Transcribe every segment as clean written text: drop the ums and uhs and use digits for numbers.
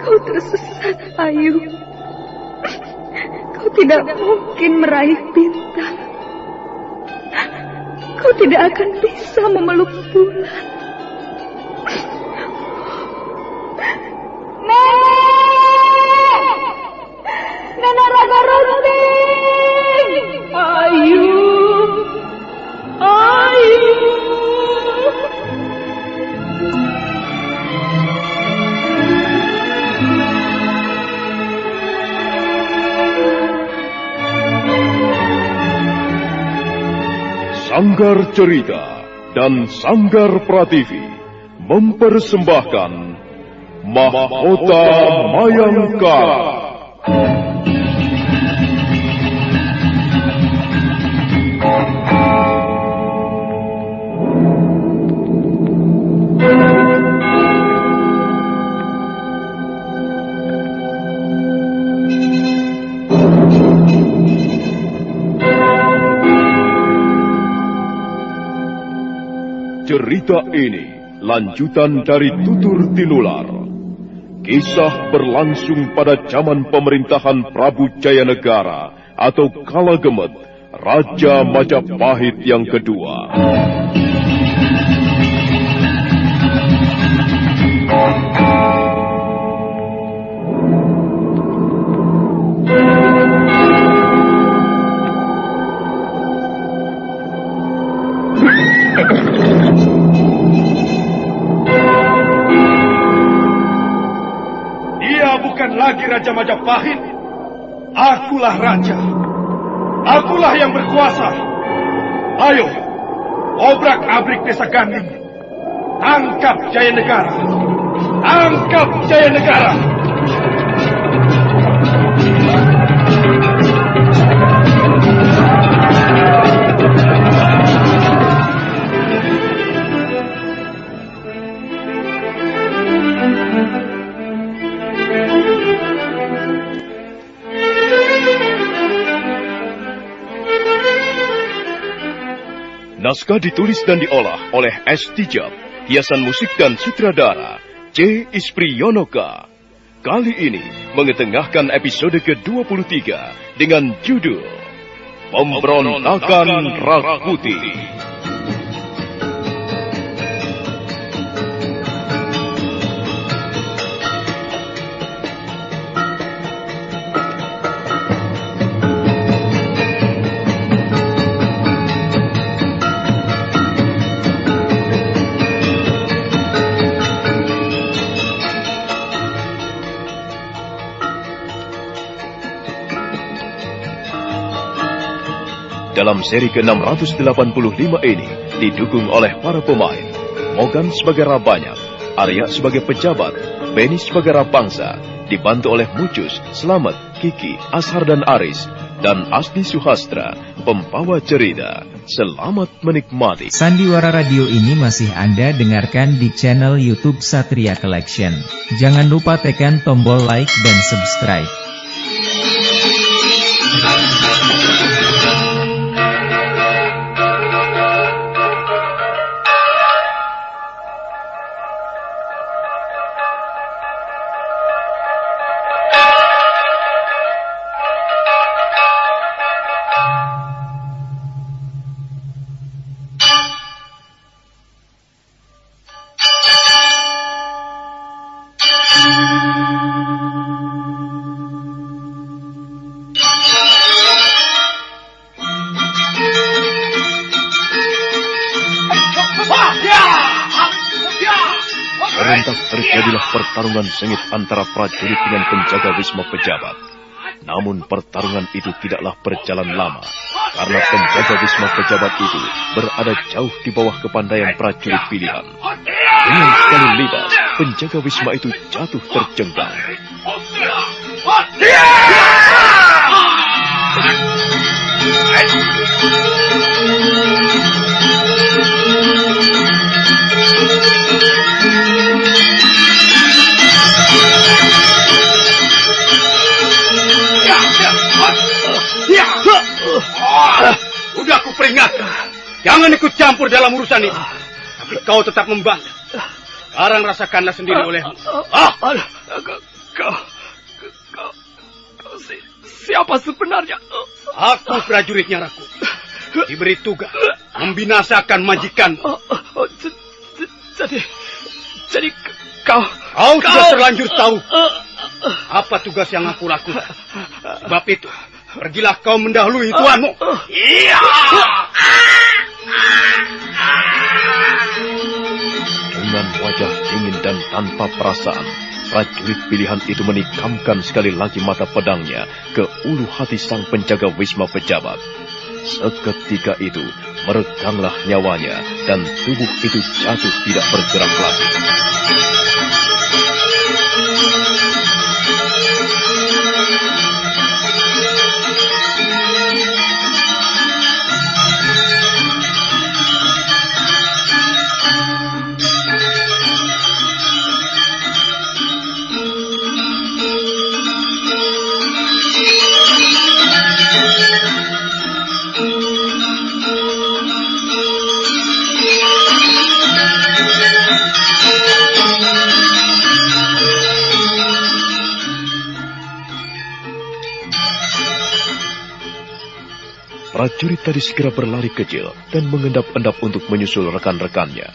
Kau tersesat, Ayu. Kau tidak mungkin meraih bintang. Kau tidak akan bisa memeluk bulan. Nenek Raga Runting! Ayu! Sanggar Cerita dan Sanggar Prativi mempersembahkan Mahkota Mayangkara. Cerita ini lanjutan dari Tutur Tinular. Kisah berlangsung pada zaman pemerintahan Prabu Jayanegara atau Kalagemet, Raja Majapahit yang kedua. Bukan lagi Raja Majapahit. Akulah raja. Akulah yang berkuasa. Ayo, obrak-abrik desa Ganding. Tangkap Jayanegara. Tangkap Jayanegara. Naskah ditulis dan diolah oleh S. Tijab, hiasan musik dan sutradara C. Ispriyonoka. Kali ini mengetengahkan episode ke-23 dengan judul Pemberontakan Rakuti. Dalam seri ke-685 ini didukung oleh para pemain Mogan sebagai Rabanyak, Arya sebagai pejabat, Beni sebagai Rapangsa, dibantu oleh Mucus, Slamet, Kiki, Ashar dan Aris, dan Asdi Suhastra, pembawa cerita. Selamat menikmati. Sandiwara Radio ini masih Anda dengarkan di channel YouTube Satria Collection. Jangan lupa tekan tombol like dan subscribe. Serentak terjadilah pertarungan sengit antara prajurit dengan penjaga wisma pejabat. Namun pertarungan itu tidaklah berjalan lama, karena penjaga wisma pejabat itu berada jauh di bawah kepandaian prajurit pilihan. Dengan sekali libas, penjaga wisma itu jatuh terjengkang. Sudah aku peringatkan, jangan ikut campur dalam urusan ini. Tapi kau tetap membantah. Sekarang rasakanlah sendiri olehmu. Aku prajuritnya Rakuti. Diberi tugas membinasakan majikan. Jadi kau Sudah terlanjur tahu apa tugas yang aku lakukan. Sebab itu, pergilah kau mendahului tuanmu. Iya. Dengan wajah dingin dan tanpa perasaan, prajurit pilihan itu menikamkan sekali lagi mata pedangnya ke ulu hati sang penjaga Wisma Pejabat. Seketika itu, mereganglah nyawanya dan tubuh itu jatuh tidak bergerak lagi. Prajurit tadi segera berlari kecil dan mengendap-endap untuk menyusul rekan-rekannya.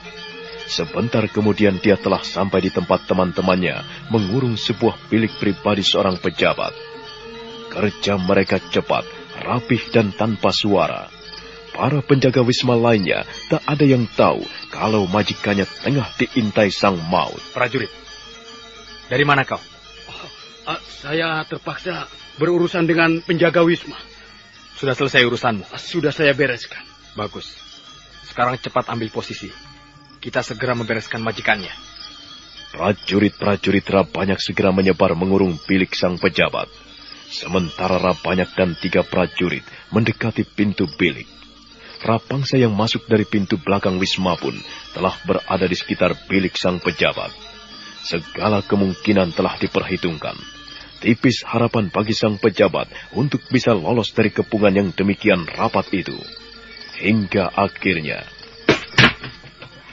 Sebentar kemudian dia telah sampai di tempat teman-temannya mengurung sebuah bilik pribadi seorang pejabat. Kerja mereka cepat, rapih dan tanpa suara. Para penjaga wisma lainnya tak ada yang tahu kalau majikannya tengah diintai sang maut. Prajurit, dari mana kau? Saya terpaksa berurusan dengan penjaga wisma. Sudah selesai urusanmu? Sudah saya bereskan. Bagus. Sekarang cepat ambil posisi. Kita segera membereskan majikannya. Prajurit-prajurit Rabanyak segera menyebar mengurung bilik sang pejabat. Sementara Rabanyak dan 3 prajurit mendekati pintu bilik. Rapangsa yang masuk dari pintu belakang wisma pun telah berada di sekitar bilik sang pejabat. Segala kemungkinan telah diperhitungkan. Tipis harapan bagi sang pejabat untuk bisa lolos dari kepungan yang demikian rapat itu. Hingga akhirnya...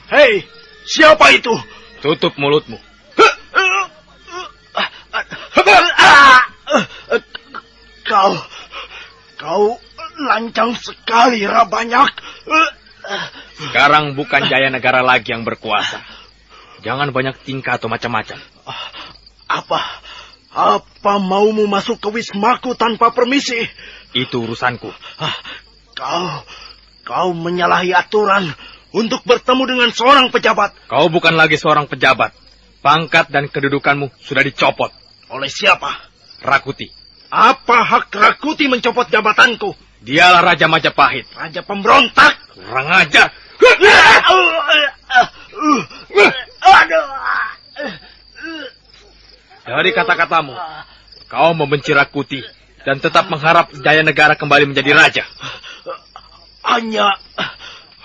Hei, siapa itu? Tutup mulutmu. Kau lancang sekali, Rabanyak. Sekarang bukan Jaya Negara lagi yang berkuasa. Jangan banyak tingkah atau macam-macam. Apa maumu masuk ke wismaku tanpa permisi? Itu urusanku. Kau menyalahi aturan untuk bertemu dengan seorang pejabat. Kau bukan lagi seorang pejabat. Pangkat dan kedudukanmu sudah dicopot. Oleh siapa? Rakuti. Apa hak Rakuti mencopot jabatanku? Dialah Raja Majapahit. Raja pemberontak. Kurang ajar. Dari kata-katamu, kau membenci Rakuti dan tetap mengharap Jaya Negara kembali menjadi raja.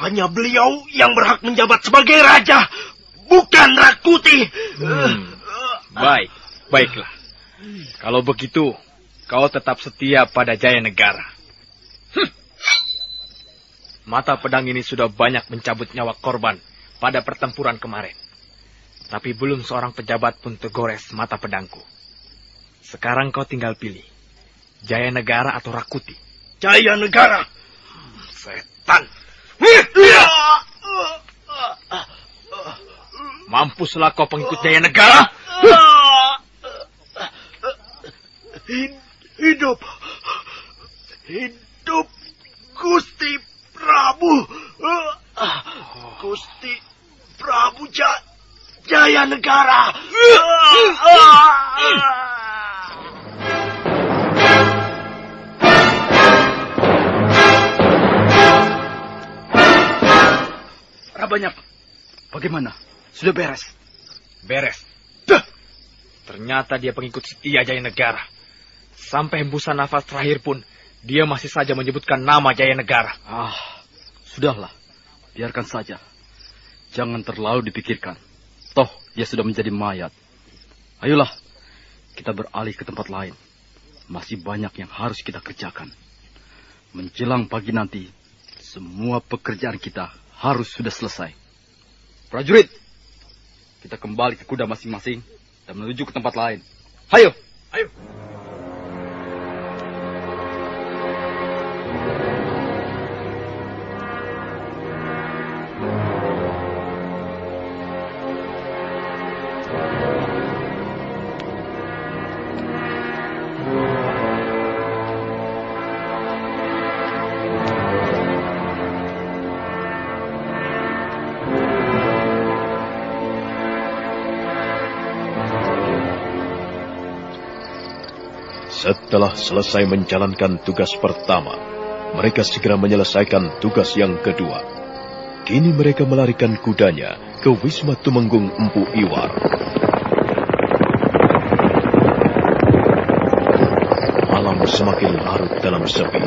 Hanya beliau yang berhak menjabat sebagai raja, bukan Rakuti. Baiklah. Kalau begitu, kau tetap setia pada Jaya Negara. Mata pedang ini sudah banyak mencabut nyawa korban pada pertempuran kemarin. Tapi belum seorang pejabat pun tergores mata pedangku. Sekarang kau tinggal pilih, Jaya Negara atau Rakuti. Jaya Negara. Setan. Mampuslah kau pengikut Jaya Negara. Hidup Gusti Prabu. Gusti Prabu Jaya Negara. Rabanyak, bagaimana? Sudah beres? Beres. Ternyata dia pengikut setia Jaya Negara. Sampai hembusan nafas terakhir pun, dia masih saja menyebutkan nama Jaya Negara. Sudahlah. Biarkan saja. Jangan terlalu dipikirkan. Toh, dia sudah menjadi mayat. Ayolah, kita beralih ke tempat lain. Masih banyak yang harus kita kerjakan. Menjelang pagi nanti, semua pekerjaan kita harus sudah selesai. Prajurit, kita kembali ke kuda masing-masing dan menuju ke tempat lain. Hayo! Ayo! Setelah selesai menjalankan tugas pertama, mereka segera menyelesaikan tugas yang kedua. Kini mereka melarikan kudanya ke Wisma Tumenggung Empu Iwar. Malam semakin larut dalam sepi.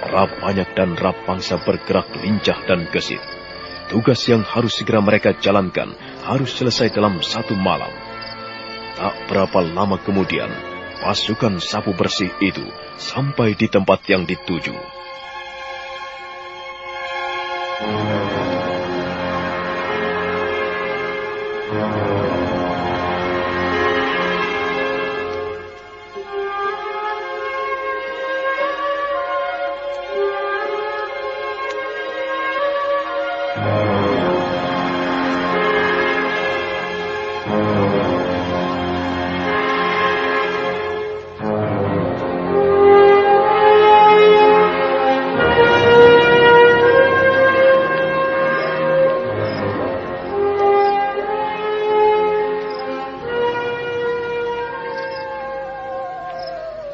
Rabanyak dan Rapangsa bergerak lincah dan gesit. Tugas yang harus segera mereka jalankan harus selesai dalam 1 malam. Tak berapa lama kemudian, pasukan sapu bersih itu sampai di tempat yang dituju.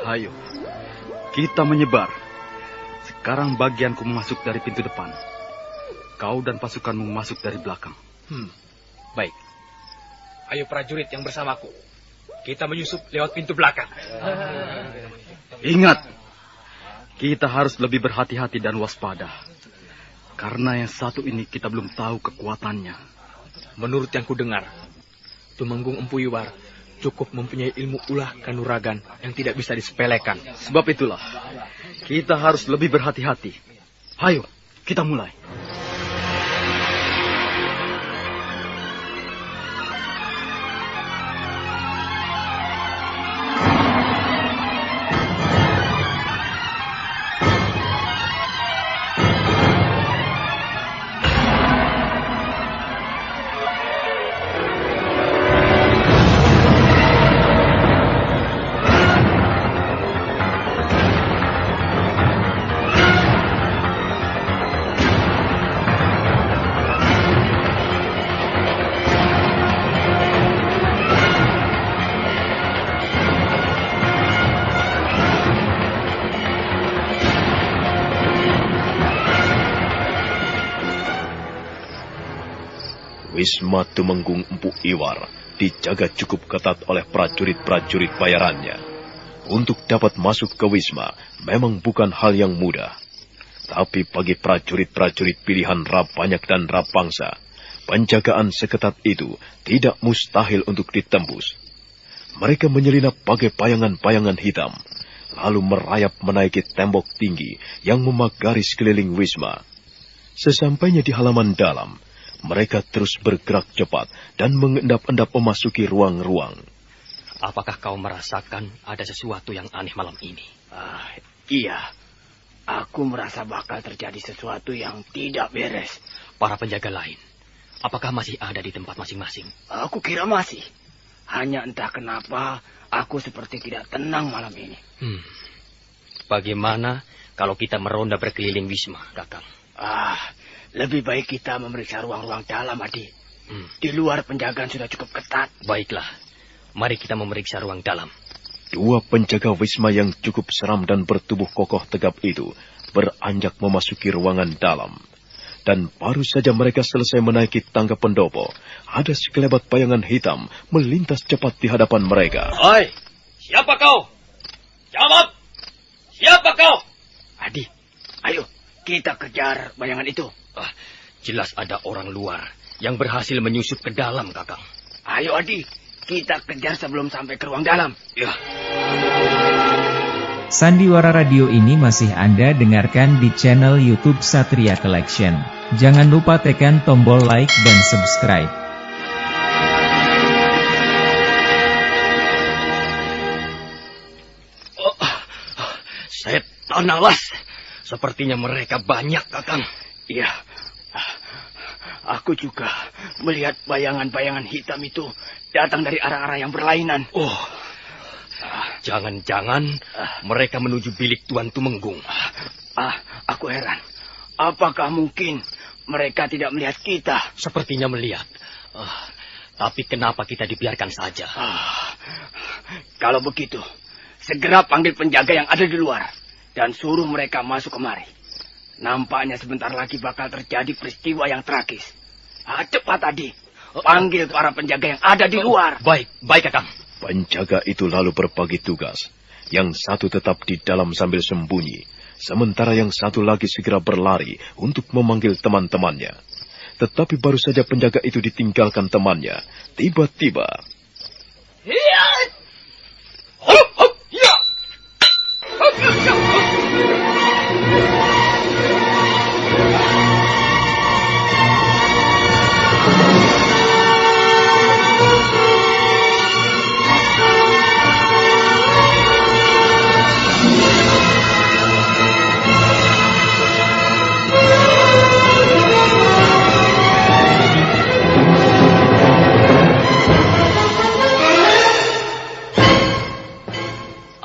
Ayo, kita menyebar. Sekarang bagianku masuk dari pintu depan. Kau dan pasukanmu masuk dari belakang. Baik. Ayo prajurit yang bersamaku. Kita menyusup lewat pintu belakang. Ingat, kita harus lebih berhati-hati dan waspada. Karena yang satu ini kita belum tahu kekuatannya. Menurut yang kudengar, Tumenggung Empu Iwar cukup mempunyai ilmu ulah kanuragan yang tidak bisa disepelekan. Sebab itulah, kita harus lebih berhati-hati. Ayo, kita mulai. Wisma Tumenggung Empu Iwar dijaga cukup ketat oleh prajurit-prajurit bayarannya. Untuk dapat masuk ke Wisma memang bukan hal yang mudah. Tapi bagi prajurit-prajurit pilihan Rabanyak dan Rapangsa, penjagaan seketat itu tidak mustahil untuk ditembus. Mereka menyelinap bagai bayangan-bayangan hitam, lalu merayap menaiki tembok tinggi yang memagari sekeliling Wisma. Sesampainya di halaman dalam, mereka terus bergerak cepat dan mengendap-endap memasuki ruang-ruang. Apakah kau merasakan ada sesuatu yang aneh malam ini? Iya. Aku merasa bakal terjadi sesuatu yang tidak beres. Para penjaga lain, apakah masih ada di tempat masing-masing? Aku kira masih. Hanya entah kenapa aku seperti tidak tenang malam ini. Bagaimana kalau kita meronda berkeliling Wisma, Kakang? Lebih baik kita memeriksa ruang-ruang dalam, Adi. Di luar penjagaan sudah cukup ketat. Baiklah, mari kita memeriksa ruang dalam. Dua penjaga Wisma yang cukup seram dan bertubuh kokoh tegap itu beranjak memasuki ruangan dalam. Dan baru saja mereka selesai menaiki tangga pendopo, ada sekelebat bayangan hitam melintas cepat di hadapan mereka. Hai, siapa kau? Jawab! Siapa kau? Adi, ayo kita kejar bayangan itu. Jelas ada orang luar yang berhasil menyusup ke dalam, Kakang. Ayo, Adi. Kita kejar sebelum sampai ke ruang dalam. Ya. Sandiwara Radio ini masih Anda dengarkan di channel YouTube Satria Collection. Jangan lupa tekan tombol like dan subscribe. Setan alas. Sepertinya mereka banyak, Kakang. Iya. Aku juga melihat bayangan-bayangan hitam itu datang dari arah-arah yang berlainan. Jangan-jangan mereka menuju bilik Tuan Tumenggung. Aku heran. Apakah mungkin mereka tidak melihat kita? Sepertinya melihat. Tapi kenapa kita dibiarkan saja? Kalau begitu, Segera panggil penjaga yang ada di luar dan suruh mereka masuk kemari. Nampaknya sebentar lagi bakal terjadi peristiwa yang tragis. Cepat Adi, panggil para penjaga yang ada di luar. Baik, baik Kakang. Penjaga itu lalu berbagi tugas. Yang satu tetap di dalam sambil sembunyi, sementara yang satu lagi segera berlari untuk memanggil teman-temannya. Tetapi baru saja penjaga itu ditinggalkan temannya, tiba-tiba...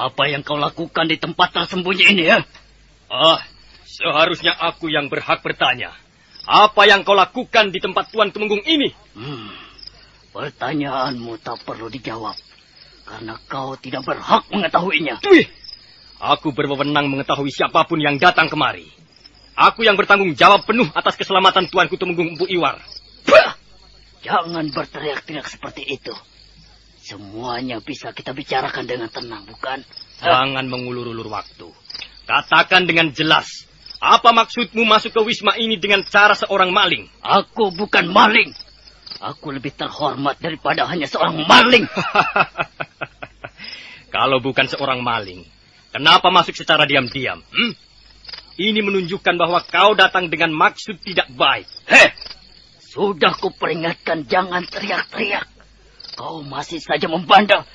Apa yang kau lakukan di tempat tersembunyi ini ya? Seharusnya aku yang berhak bertanya. Apa yang kau lakukan di tempat Tuan Temenggung ini? Pertanyaanmu tak perlu dijawab. Karena kau tidak berhak mengetahuinya. Aku berwenang mengetahui siapapun yang datang kemari. Aku yang bertanggung jawab penuh atas keselamatan Tuanku Temenggung Empu Iwar. Jangan berteriak-teriak seperti itu. Semuanya bisa kita bicarakan dengan tenang, bukan? Jangan mengulur-ulur waktu. Katakan dengan jelas. Apa maksudmu masuk ke Wisma ini dengan cara seorang maling? Aku bukan maling. Aku lebih terhormat daripada hanya seorang maling. Kalau bukan seorang maling, kenapa masuk secara diam-diam? Ini menunjukkan bahwa kau datang dengan maksud tidak baik. Sudah kuperingatkan jangan teriak-teriak. Kau masih saja membandel.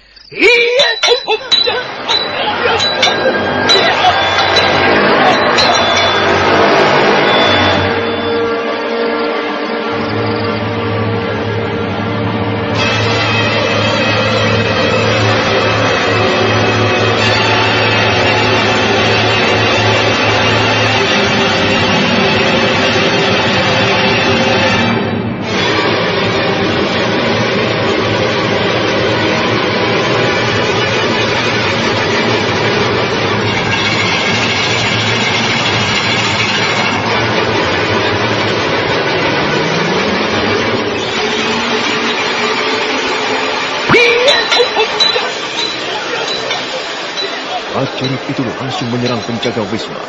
Prajurit itu langsung menyerang penjaga Wisma.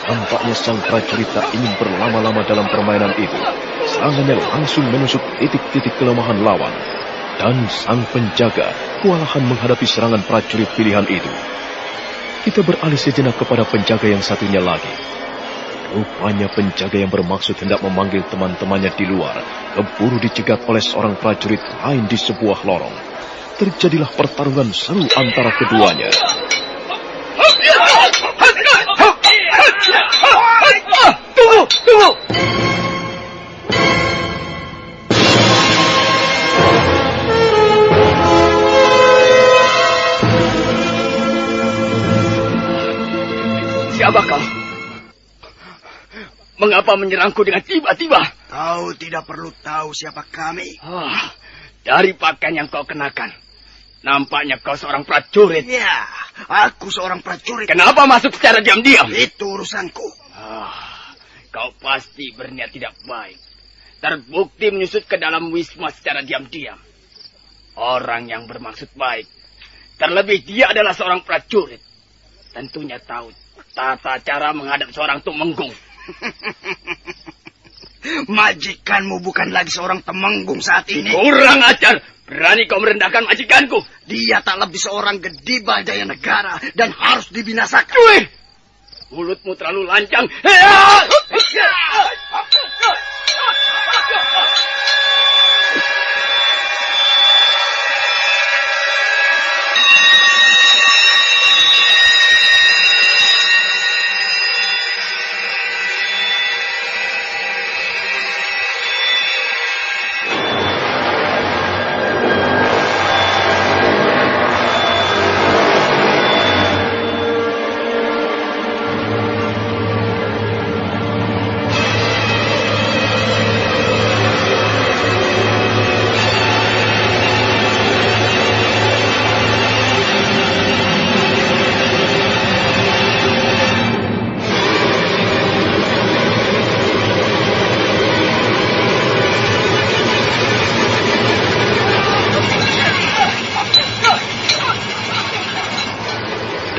Nampaknya sang prajurit tak ingin berlama-lama dalam permainan itu. Serangannya langsung menusuk titik-titik kelemahan lawan. Dan sang penjaga kewalahan menghadapi serangan prajurit pilihan itu. Kita beralih sejenak kepada penjaga yang satunya lagi. Rupanya penjaga yang bermaksud hendak memanggil teman-temannya di luar keburu dicegat oleh seorang prajurit lain di sebuah lorong. Terjadilah pertarungan seru antara keduanya. Tunggu! Siapa kau? Mengapa menyerangku dengan tiba-tiba? Kau tidak perlu tahu siapa kami. Dari pakaian yang kau kenakan, nampaknya kau seorang prajurit. Ya, aku seorang prajurit. Kenapa masuk secara diam-diam? Itu urusanku. Kau pasti berniat tidak baik. Terbukti menyusut ke dalam Wisma secara diam-diam. Orang yang bermaksud baik, terlebih dia adalah seorang prajurit. Tentunya tahu tata cara menghadap seorang Tumenggung. Majikanmu bukan lagi seorang Temenggung saat ini. Kurang ajar. Berani kau merendahkan majikanku. Dia tak lebih seorang Gediba Jaya Negara dan harus dibinasakan. Mulutmu terlalu lancang.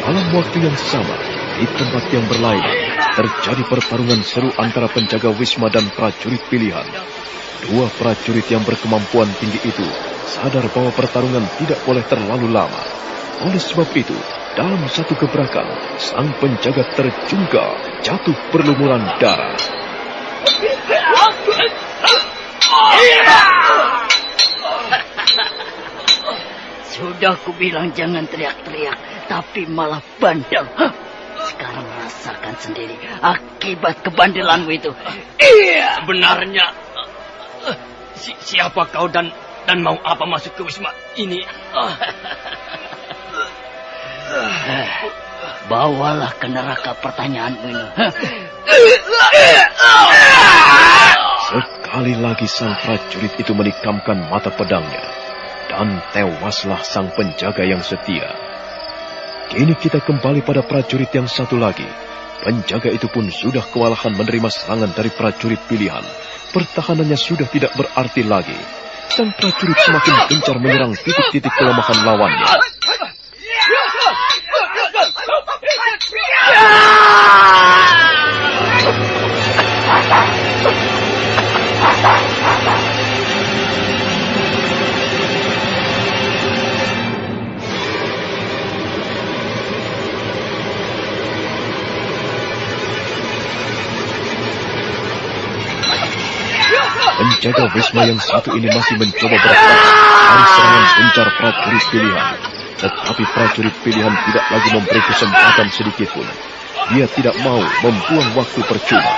Dalam waktu yang sama, di tempat yang berlainan, terjadi pertarungan seru antara penjaga Wisma dan prajurit pilihan. Dua prajurit yang berkemampuan tinggi itu sadar bahwa pertarungan tidak boleh terlalu lama. Oleh sebab itu, dalam satu gebrakan, sang penjaga terjungkal, jatuh berlumuran darah. Sudah kubilang jangan teriak-teriak, tapi malah bandel. Sekarang rasakan sendiri akibat kebandelanmu itu. Sebenarnya siapa kau dan mau apa masuk ke wisma ini? Bawalah ke neraka pertanyaanmu ini. Sekali lagi sang prajurit itu menikamkan mata pedangnya, dan tewaslah sang penjaga yang setia. Kini kita kembali pada prajurit yang satu lagi. Penjaga itu pun sudah kewalahan menerima serangan dari prajurit pilihan. Pertahanannya sudah tidak berarti lagi. Sang prajurit semakin gencar menyerang titik-titik kelemahan lawannya. Penjaga Wisma yang satu ini masih mencoba bertahan dari serangan gencar prajurit pilihan. Tetapi prajurit pilihan tidak lagi memberi kesempatan sedikit pun. Dia tidak mau membuang waktu percuma.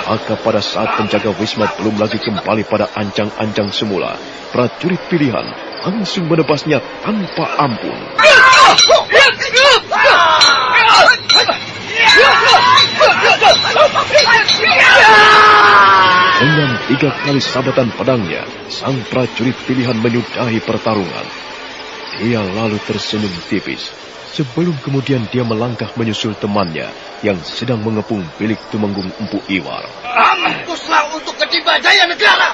Maka pada saat penjaga Wisma belum lagi kembali pada ancang-ancang semula, prajurit pilihan langsung menebasnya tanpa ampun. Dengan 3 kali sabatan pedangnya, sang prajurit pilihan menyudahi pertarungan. Dia lalu tersenyum tipis, sebelum kemudian dia melangkah menyusul temannya yang sedang mengepung bilik Tumenggung Empu Iwar. Mampuslah untuk ketiba jaya negara!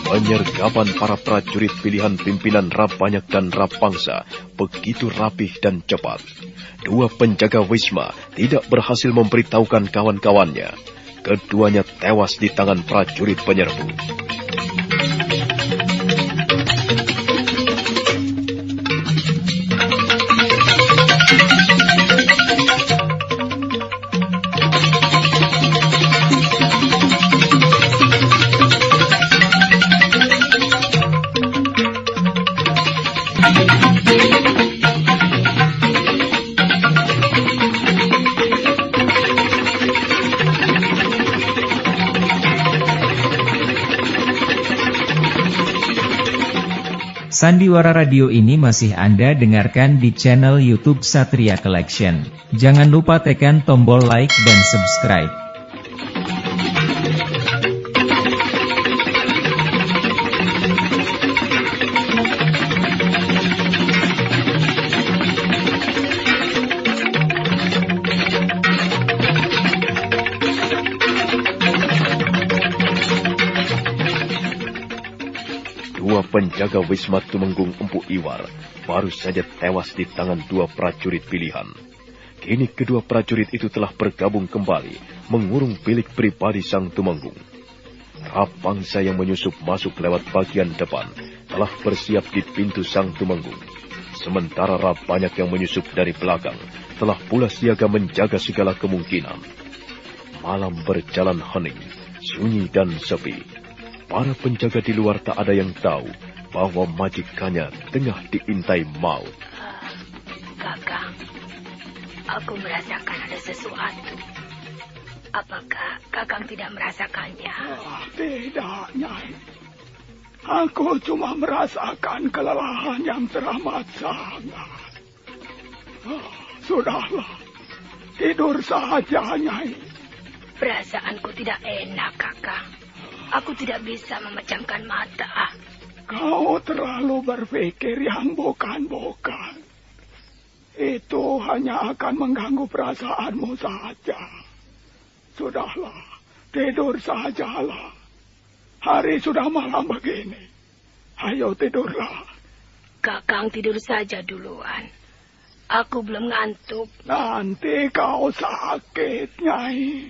Penyergapan para prajurit pilihan pimpinan Rabanyak dan Rapangsa begitu rapih dan cepat. Dua penjaga Wisma tidak berhasil memberitahukan kawan-kawannya. Keduanya tewas di tangan prajurit penyerbu. Sandiwara Radio ini masih Anda dengarkan di channel YouTube Satria Collection. Jangan lupa tekan tombol like dan subscribe. Dua penjaga Wisma Tumenggung Empu Iwar baru saja tewas di tangan dua prajurit pilihan. Kini kedua prajurit itu telah bergabung kembali, mengurung bilik pribadi sang Tumenggung. Rapangsa yang menyusup masuk lewat bagian depan telah bersiap di pintu sang Tumenggung. Sementara Rabanyak yang menyusup dari belakang telah pula siaga menjaga segala kemungkinan. Malam berjalan hening, sunyi dan sepi. para penjaga di luar tak ada yang tahu bahwa majikannya tengah diintai maut. Kakang, aku merasakan ada sesuatu. Apakah Kakang tidak merasakannya? Tidak, Nyai. Aku cuma merasakan kelelahan yang teramat sangat. Sudahlah, tidur saja, Nyai. Perasaanku tidak enak, Kakang. Aku tidak bisa memejamkan mata. Kau terlalu berpikir yang bukan-bukan. Itu hanya akan mengganggu perasaanmu saja. Sudahlah, tidur sajalah. Hari sudah malam begini. Ayo tidurlah. Kakang tidur saja duluan. Aku belum ngantuk. Nanti kau sakit, Nyai.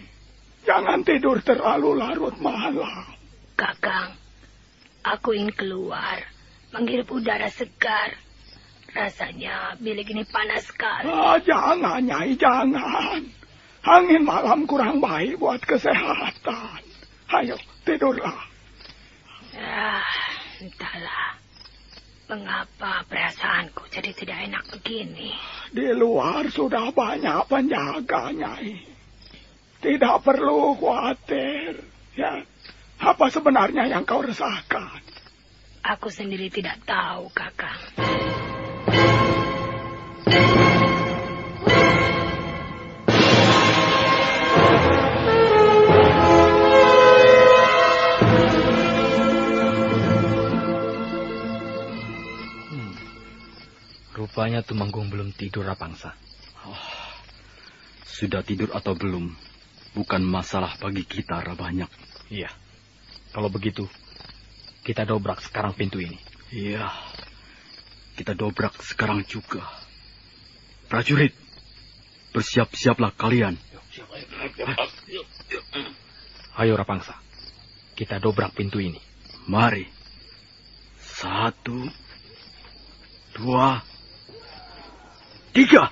Jangan tidur terlalu larut malam. Kakang, aku ingin keluar, menghirup udara segar. Rasanya bilik ini panas sekali. Jangan, Nyai, jangan. Angin malam kurang baik buat kesehatan. Ayo, tidurlah. Entahlah. Mengapa perasaanku jadi tidak enak begini? Di luar sudah banyak penjaga, Nyai. Tidak perlu khawatir. Ya, apa sebenarnya yang kau resahkan? Aku sendiri tidak tahu, Kakang. Rupanya Tumenggung belum tidur, Rapangsa. Sudah tidur atau belum, bukan masalah bagi kita, Rabanyak. Iya. Kalau begitu, kita dobrak sekarang pintu ini. Iya. Kita dobrak sekarang juga. Prajurit, bersiap-siaplah kalian. Ayo, Rapangsa. Kita dobrak pintu ini. Mari. 1, 2, 3.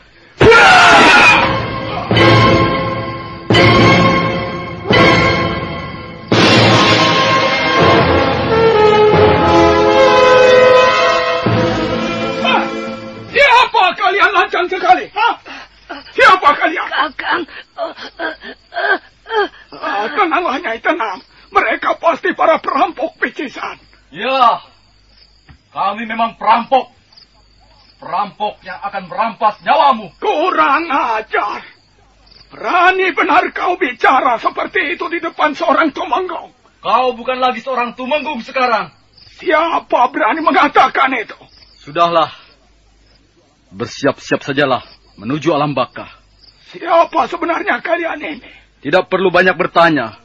Siapa kalian lancang sekali? Siapa kalian? Kakang. Tenanglah, Nyai, tenang. Mereka pasti para perampok picisan. Ya, kami memang perampok. Perampok yang akan merampas nyawamu. Kurang ajar. Berani benar kau bicara seperti itu di depan seorang Tumenggung. Kau bukan lagi seorang Tumenggung sekarang. Siapa berani mengatakan itu? Sudahlah. Bersiap-siap sajalah menuju alam baka. Siapa sebenarnya kalian ini? Tidak perlu banyak bertanya.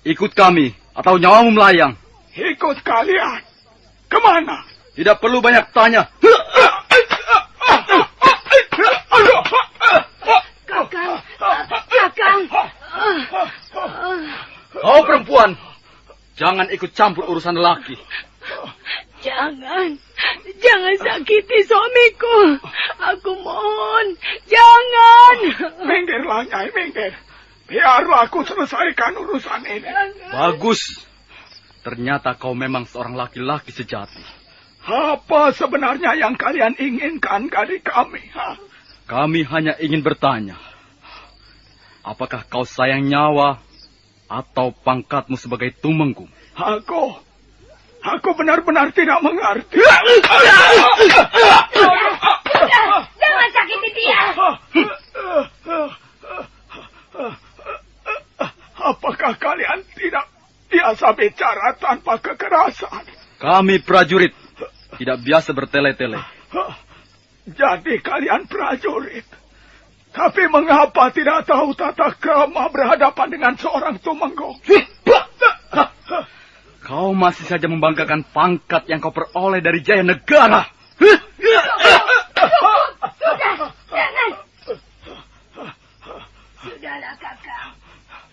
Ikut kami atau nyawamu melayang. Ikut kalian? Kemana? Tidak perlu banyak tanya. Kakang. Kakang. Kau perempuan, jangan ikut campur urusan lelaki. Jangan. Jangan sakiti suamiku. Aku mohon. Jangan. Minggirlah, Nyai, minggir. Biarlah aku selesaikan urusan ini. Bagus. Ternyata kau memang seorang laki-laki sejati. Apa sebenarnya yang kalian inginkan dari kami? Kami hanya ingin bertanya. Apakah kau sayang nyawa atau pangkatmu sebagai Tumenggung? Aku benar-benar tidak mengerti. Jangan sakiti dia. Apakah kalian tidak biasa bicara tanpa kekerasan? Kami prajurit tidak biasa bertele-tele. Jadi kalian prajurit. Tapi mengapa tidak tahu tata krama berhadapan dengan seorang Tumenggung? Kau masih saja membanggakan pangkat yang kau peroleh dari Jaya Negara. Jangan. Sudahlah, Kakang.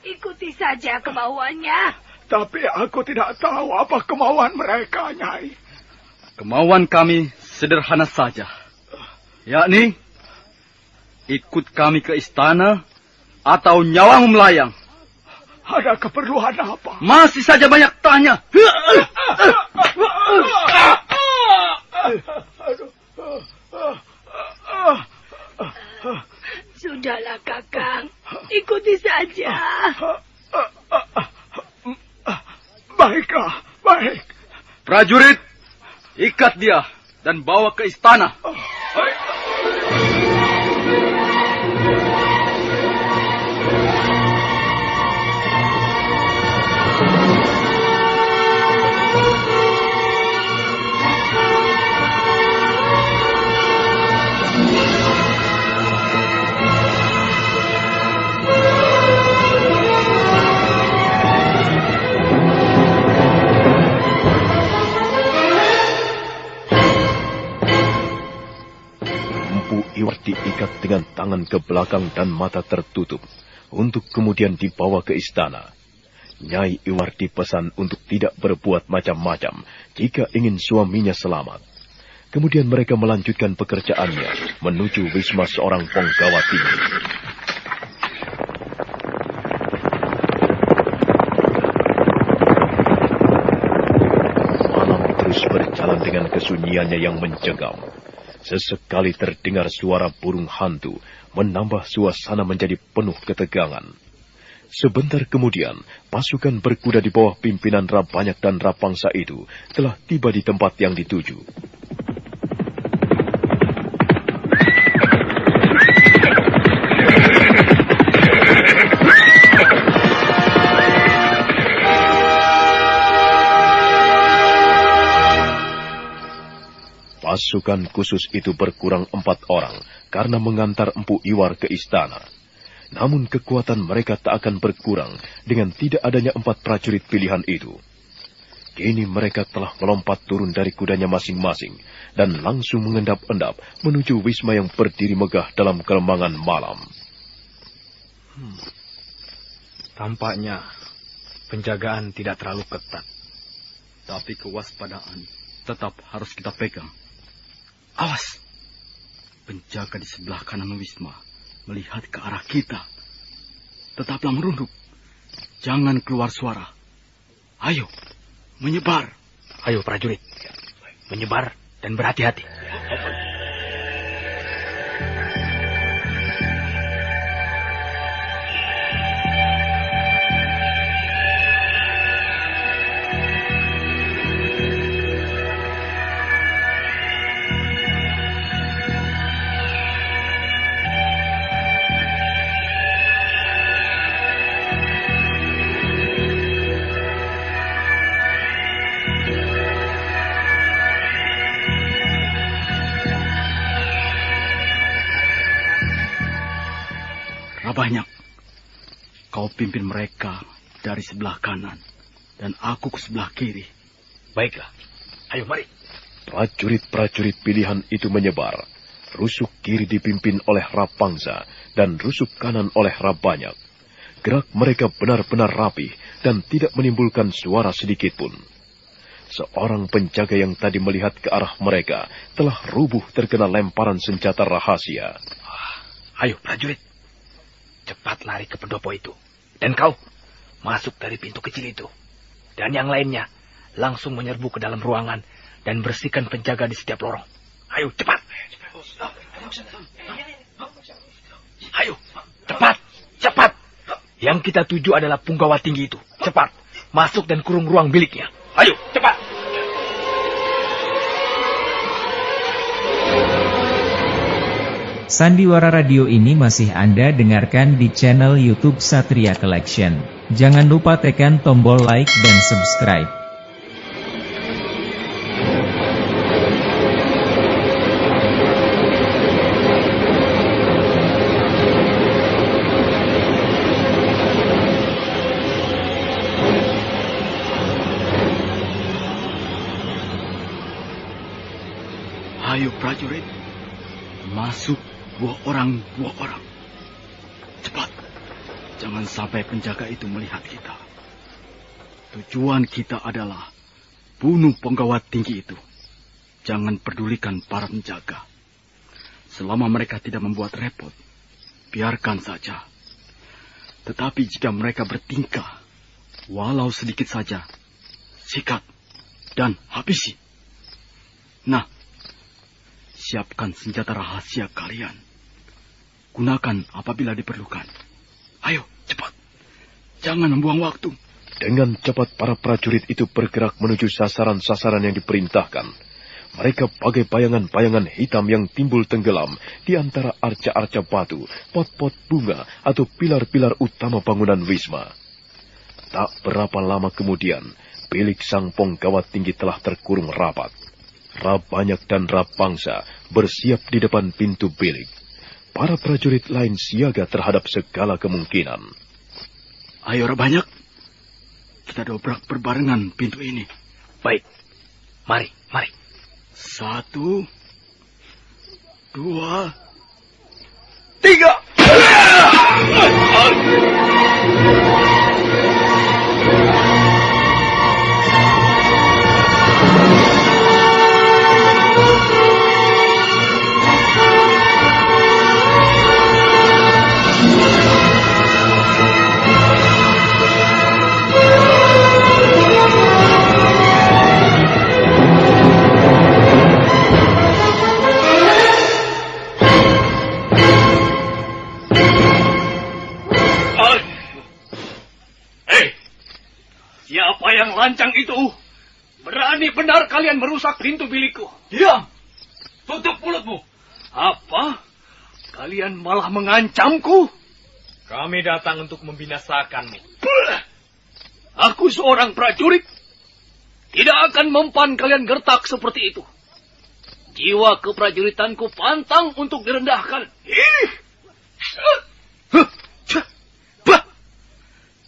Ikuti saja kemauannya. Tapi aku tidak tahu apa kemauan mereka, Nyai. Kemauan kami sederhana saja. Yakni, ikut kami ke istana atau nyawamu melayang. Ada keperluan apa? Masih saja banyak tanya. Sudahlah, Kakang. Ikuti saja. Baiklah, baik. Prajurit, ikat dia dan bawa ke istana. Iwar diikat dengan tangan ke belakang dan mata tertutup, untuk kemudian dibawa ke istana. Nyai Iwar dipesan untuk tidak berbuat macam-macam jika ingin suaminya selamat. Kemudian mereka melanjutkan pekerjaannya menuju wisma seorang penggawa tinggi. Malam terus berjalan dengan kesunyiannya yang mencekam. Sesekali terdengar suara burung hantu, menambah suasana menjadi penuh ketegangan. Sebentar kemudian, pasukan berkuda di bawah pimpinan Rabanyak dan Rapangsa itu telah tiba di tempat yang dituju. Pasukan khusus itu berkurang 4 orang karena mengantar Empu Iwar ke istana. Namun kekuatan mereka tak akan berkurang dengan tidak adanya 4 prajurit pilihan itu. Kini mereka telah melompat turun dari kudanya masing-masing dan langsung mengendap-endap menuju wisma yang berdiri megah dalam kelembangan malam. Tampaknya penjagaan tidak terlalu ketat. Tapi kewaspadaan tetap harus kita pegang. Awas! Penjaga di sebelah kanan wisma melihat ke arah kita. Tetaplah merunduk. Jangan keluar suara. Ayo, menyebar. Ayo prajurit, menyebar dan berhati-hati. Banyak. Kau pimpin mereka dari sebelah kanan dan aku ke sebelah kiri. Baiklah. Ayo mari. Prajurit-prajurit pilihan itu menyebar. Rusuk kiri dipimpin oleh Rapangsa dan rusuk kanan oleh Rabanyak. Gerak mereka benar-benar rapih dan tidak menimbulkan suara sedikit pun. Seorang penjaga yang tadi melihat ke arah mereka telah rubuh terkena lemparan senjata rahasia. Ayo prajurit. Cepat lari ke pendopo itu. Dan kau, masuk dari pintu kecil itu. Dan yang lainnya, langsung menyerbu ke dalam ruangan dan bersihkan penjaga di setiap lorong. Ayo, cepat. Ayo, cepat, cepat. Yang kita tuju adalah punggawa tinggi itu. Cepat, masuk dan kurung ruang biliknya. Ayo, cepat. Sandiwara Radio ini masih Anda dengarkan di channel YouTube Satria Collection. Jangan lupa tekan tombol like dan subscribe. Ayo prajurit, masuk. Dua orang. Cepat. Jangan sampai penjaga itu melihat kita. Tujuan kita adalah bunuh penggawa tinggi itu. Jangan pedulikan para penjaga. Selama mereka tidak membuat repot, biarkan saja. Tetapi jika mereka bertingkah, walau sedikit saja, sikat dan habisi. Nah, siapkan senjata rahasia kalian. Gunakan apabila diperlukan. Ayo, cepat. Jangan membuang waktu. Dengan cepat para prajurit itu bergerak menuju sasaran-sasaran yang diperintahkan. Mereka bagai bayangan-bayangan hitam yang timbul tenggelam di antara arca-arca batu, pot-pot bunga, atau pilar-pilar utama bangunan Wisma. Tak berapa lama kemudian, bilik sang Ponggawa tinggi telah terkurung rapat. Rabanyak dan Rapangsa bersiap di depan pintu bilik. Para prajurit lain siaga terhadap segala kemungkinan. Ayo Rabanyak, kita dobrak berbarengan pintu ini. Baik, mari. 1, 2, 3. Siapa yang lancang itu? Berani benar kalian merusak pintu bilikku. Diam! Tutup mulutmu! Apa? Kalian malah mengancamku? Kami datang untuk membinasakanmu. Aku seorang prajurit. Tidak akan mempan kalian gertak seperti itu. Jiwa keprajuritanku pantang untuk direndahkan.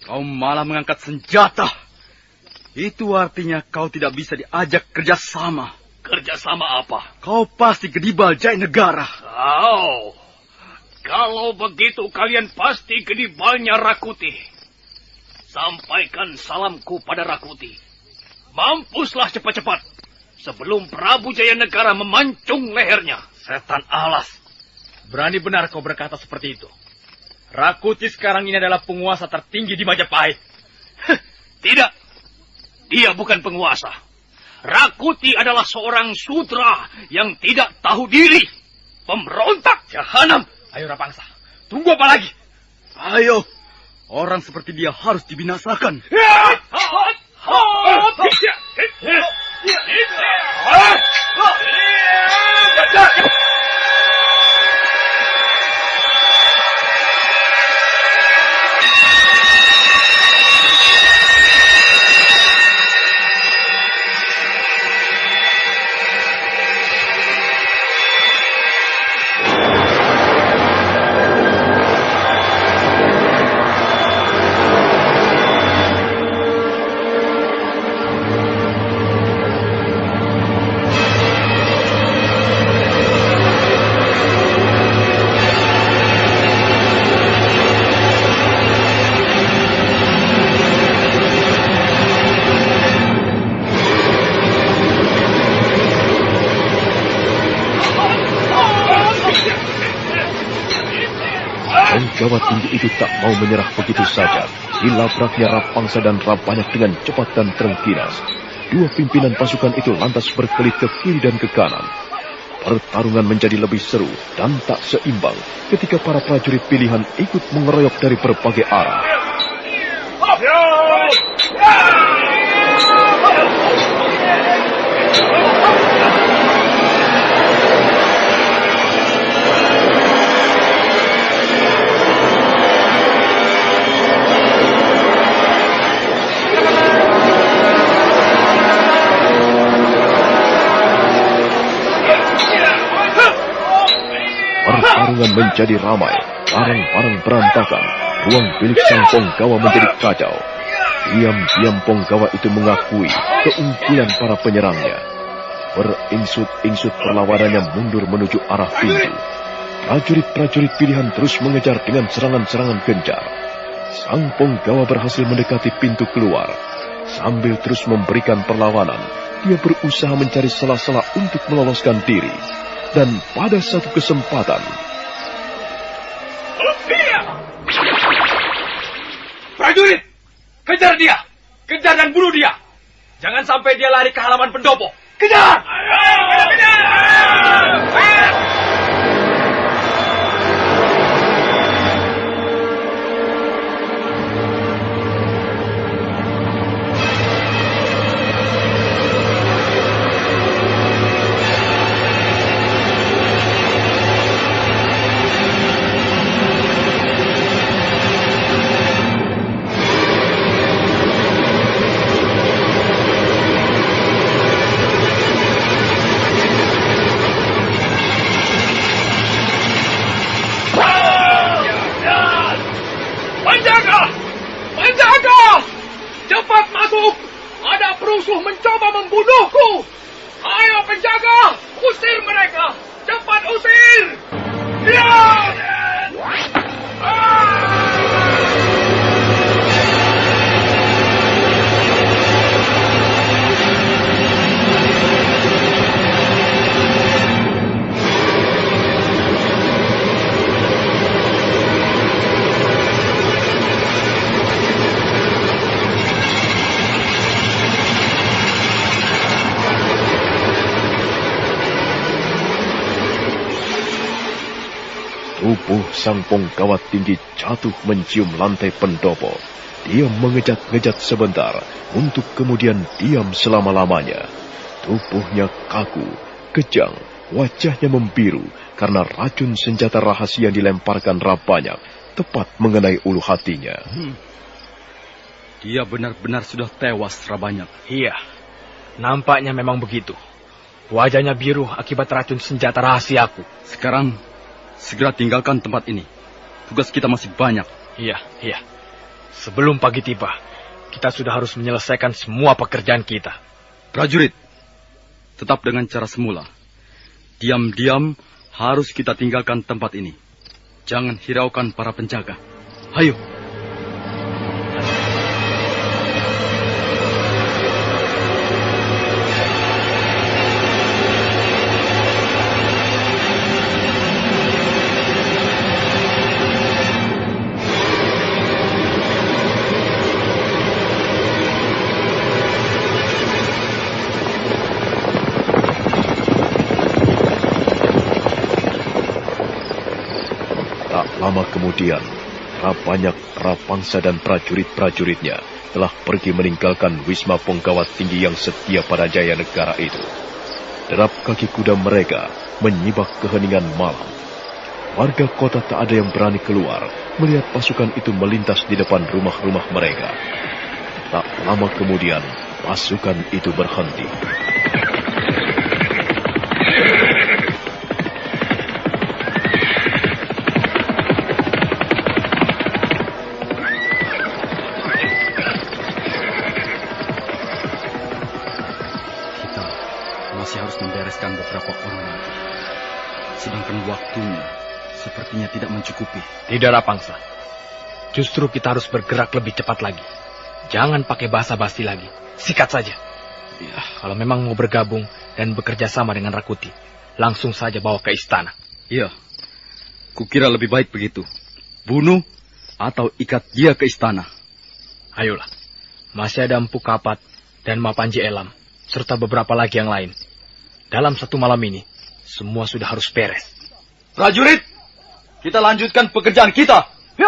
Kau malah mengangkat senjata. Itu artinya kau tidak bisa diajak kerjasama. Kerjasama apa? Kau pasti Gedibal Jaya Negara. Kalau begitu kalian pasti Gedibalnya Rakuti. Sampaikan salamku pada Rakuti. Mampuslah cepat-cepat sebelum Prabu Jaya Negara memancung lehernya. Setan alas. Berani benar kau berkata seperti itu. Rakuti sekarang ini adalah penguasa tertinggi di Majapahit. Tidak. Dia bukan penguasa. Rakuti adalah seorang sudra yang tidak tahu diri. Pemberontak jahanam. Ayo Rapangsa, tunggu apa lagi? Ayo, orang seperti dia harus dibinasakan. Penggawa tinggi itu tak mau menyerah begitu saja. Dilabraknya Rapangsa dan Rabanyak dengan cepat dan terengginas. Dua pimpinan pasukan itu lantas berkelit ke kiri dan ke kanan. Pertarungan menjadi lebih seru dan tak seimbang ketika para prajurit pilihan ikut mengeroyok dari berbagai arah. Pertarungan menjadi ramai, barang-barang berantakan, ruang bilik sang Ponggawa menjadi kacau. Diam-diam Ponggawa itu mengakui keunggulan para penyerangnya. Berinsut-insut perlawanannya mundur menuju arah pintu. Prajurit-prajurit pilihan terus mengejar dengan serangan-serangan gencar. Sang Ponggawa berhasil mendekati pintu keluar. Sambil terus memberikan perlawanan, dia berusaha mencari sela-sela untuk meloloskan diri. Dan pada satu kesempatan, Prajurit, kejar dia. Kejar dan bunuh dia. Jangan sampai dia lari ke halaman pendopo. Kejar! Kejar! Cepat masuk! Ada perusuh mencoba membunuhku! Ayo penjaga! Usir mereka! Cepat usir! Ya! Tubuh sang punggawa tinggi jatuh mencium lantai pendopo. Dia mengejat-ngejat sebentar untuk kemudian diam selama-lamanya. Tubuhnya kaku, kejang, wajahnya membiru karena racun senjata rahasia yang dilemparkan Rabanyak tepat mengenai ulu hatinya. Dia benar-benar sudah tewas, Rabanyak. Iya, nampaknya memang begitu. Wajahnya biru akibat racun senjata rahasiaku. Sekarang segera tinggalkan tempat ini. Tugas kita masih banyak. Iya. Sebelum pagi tiba, kita sudah harus menyelesaikan semua pekerjaan kita. Prajurit, tetap dengan cara semula. Diam-diam harus kita tinggalkan tempat ini. Jangan hiraukan para penjaga. Ayo. Lama kemudian, Rabanyak, Rapangsa dan prajurit-prajuritnya telah pergi meninggalkan Wisma Penggawat Tinggi yang setia pada Jaya Negara itu. Derap kaki kuda mereka menyibak keheningan malam. Warga kota tak ada yang berani keluar melihat pasukan itu melintas di depan rumah-rumah mereka. Tak lama kemudian, pasukan itu berhenti. Membereskan beberapa orang lagi. Sedangkan waktunya sepertinya tidak mencukupi. Tidak, Rapangsa. Justru kita harus bergerak lebih cepat lagi. Jangan pakai basa-basi lagi. Sikat saja. Ya, kalau memang mau bergabung dan bekerja sama dengan Rakuti, langsung saja bawa ke istana. Iya, kukira lebih baik begitu. Bunuh atau ikat dia ke istana. Ayolah, masih ada Empu Kapat dan Mapanji Elam, serta beberapa lagi yang lain. Dalam satu malam ini, semua sudah harus beres. Prajurit, kita lanjutkan pekerjaan kita. Ya.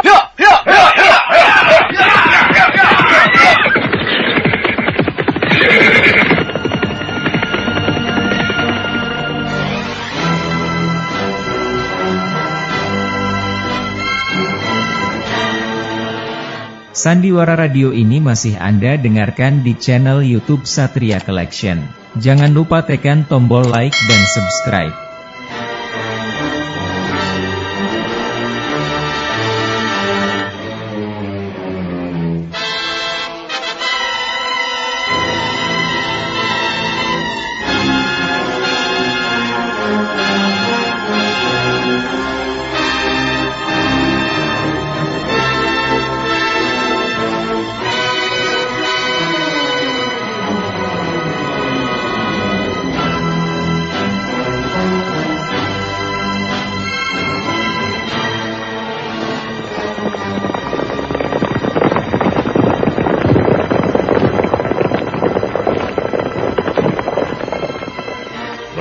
Sandiwara Radio ini masih Anda dengarkan di channel YouTube Satria Collection. Jangan lupa tekan tombol like dan subscribe.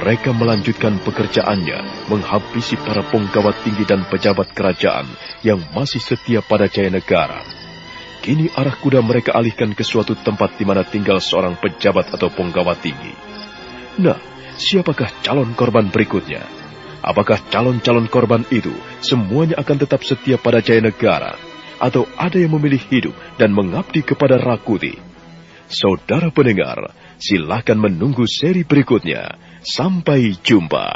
mereka melanjutkan pekerjaannya, menghabisi para punggawa tinggi dan pejabat kerajaan yang masih setia pada Jayanegara. Kini arah kuda mereka alihkan ke suatu tempat di mana tinggal seorang pejabat atau punggawa tinggi. Nah, siapakah calon korban berikutnya? Apakah calon-calon korban itu semuanya akan tetap setia pada Jayanegara? Atau ada yang memilih hidup dan mengabdi kepada Rakuti? Saudara pendengar, silakan menunggu seri berikutnya. Sampai jumpa.